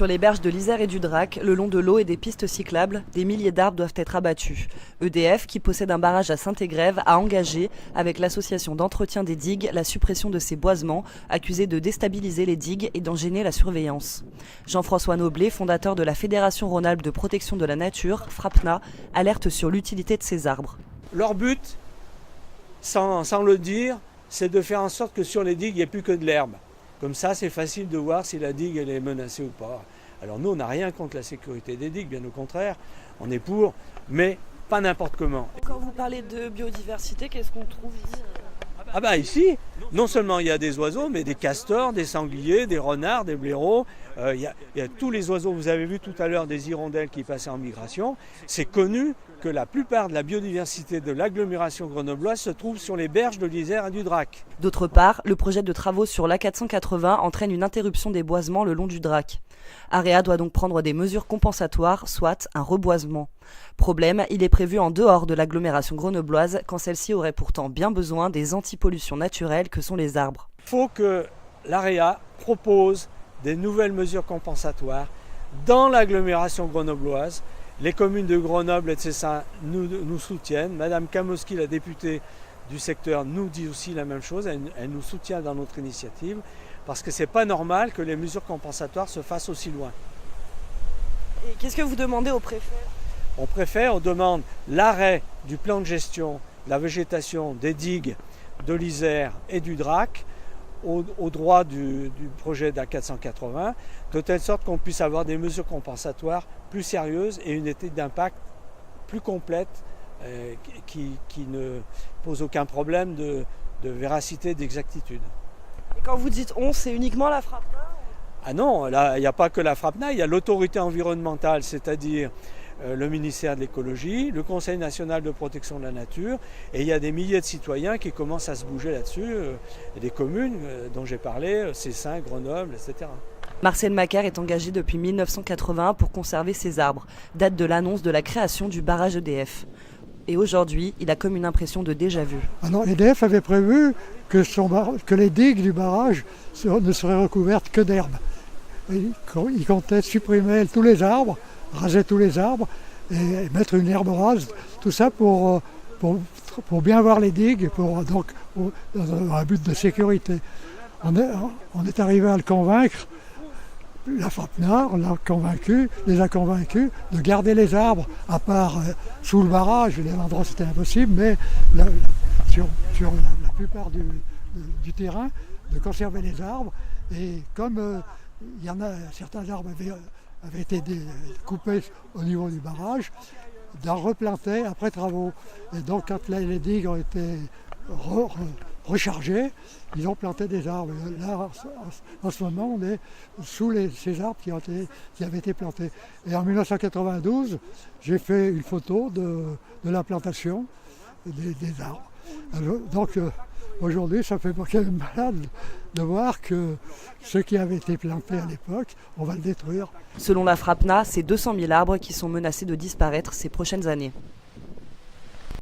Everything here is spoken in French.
Sur les berges de l'Isère et du Drac, le long de l'eau et des pistes cyclables, des milliers d'arbres doivent être abattus. EDF, qui possède un barrage à Saint-Égrève, a engagé, avec l'association d'entretien des digues, la suppression de ces boisements, accusés de déstabiliser les digues et d'en gêner la surveillance. Jean-François Noblet, fondateur de la Fédération Rhône-Alpes de protection de la nature, FRAPNA, alerte sur l'utilité de ces arbres. Leur but, sans le dire, c'est de faire en sorte que sur les digues, il n'y ait plus que de l'herbe. Comme ça, c'est facile de voir si la digue elle est menacée ou pas. Alors nous, on n'a rien contre la sécurité des digues, bien au contraire. On est pour, mais pas n'importe comment. Quand vous parlez de biodiversité, qu'est-ce qu'on trouve ici ? Ah bah ici, non seulement il y a des oiseaux, mais des castors, des sangliers, des renards, des blaireaux. Il y a tous les oiseaux. Vous avez vu tout à l'heure des hirondelles qui passaient en migration. C'est connu que la plupart de la biodiversité de l'agglomération grenobloise se trouve sur les berges de l'Isère et du Drac. D'autre part, le projet de travaux sur l'A480 entraîne une interruption des boisements le long du Drac. Area doit donc prendre des mesures compensatoires, soit un reboisement. Problème, il est prévu en dehors de l'agglomération grenobloise, quand celle-ci aurait pourtant bien besoin des antipollutions naturelles que sont les arbres. Il faut que l'AREA propose des nouvelles mesures compensatoires dans l'agglomération grenobloise. Les communes de Grenoble et de Cessan nous soutiennent. Madame Kamowski, la députée du secteur, nous dit aussi la même chose. Elle nous soutient dans notre initiative parce que ce n'est pas normal que les mesures compensatoires se fassent aussi loin. Et qu'est-ce que vous demandez au préfet ? Au préfet, on demande l'arrêt du plan de gestion de la végétation des digues de l'Isère et du Drac au droit du projet d'A480, de telle sorte qu'on puisse avoir des mesures compensatoires plus sérieuses et une étude d'impact plus complète qui ne pose aucun problème de véracité, d'exactitude. Et quand vous dites on, c'est uniquement la FRAPNA ? Ah non, là, il n'y a pas que la FRAPNA, il y a l'autorité environnementale, c'est-à-dire le ministère de l'écologie, le Conseil national de protection de la nature, et il y a des milliers de citoyens qui commencent à se bouger là-dessus, et des communes dont j'ai parlé, Cessan, Grenoble, etc. Marcel Macaire est engagé depuis 1981 pour conserver ces arbres, date de l'annonce de la création du barrage EDF. Et aujourd'hui, il a comme une impression de déjà-vu. Ah non, EDF avait prévu que les digues du barrage ne seraient recouvertes que d'herbe. Il comptait supprimer tous les arbres, raser tous les arbres et mettre une herbe rase, tout ça pour bien voir les digues, dans un but de sécurité. On est arrivé à le convaincre, la FRAPNA les a convaincus de garder les arbres, à part sous le barrage, l'endroit c'était impossible, mais sur la plupart du terrain, de conserver les arbres. Et comme il y en a, certains arbres avaient été coupés au niveau du barrage, d'en replanter après travaux. Et donc quand les digues ont été rechargées, ils ont planté des arbres. Là, en ce moment, on est sous ces arbres qui avaient été plantés. Et en 1992, j'ai fait une photo de la plantation des arbres. Alors, donc aujourd'hui, ça fait quand même malade de voir que ce qui avait été planté à l'époque, on va le détruire. Selon la FRAPNA, c'est 200 000 arbres qui sont menacés de disparaître ces prochaines années.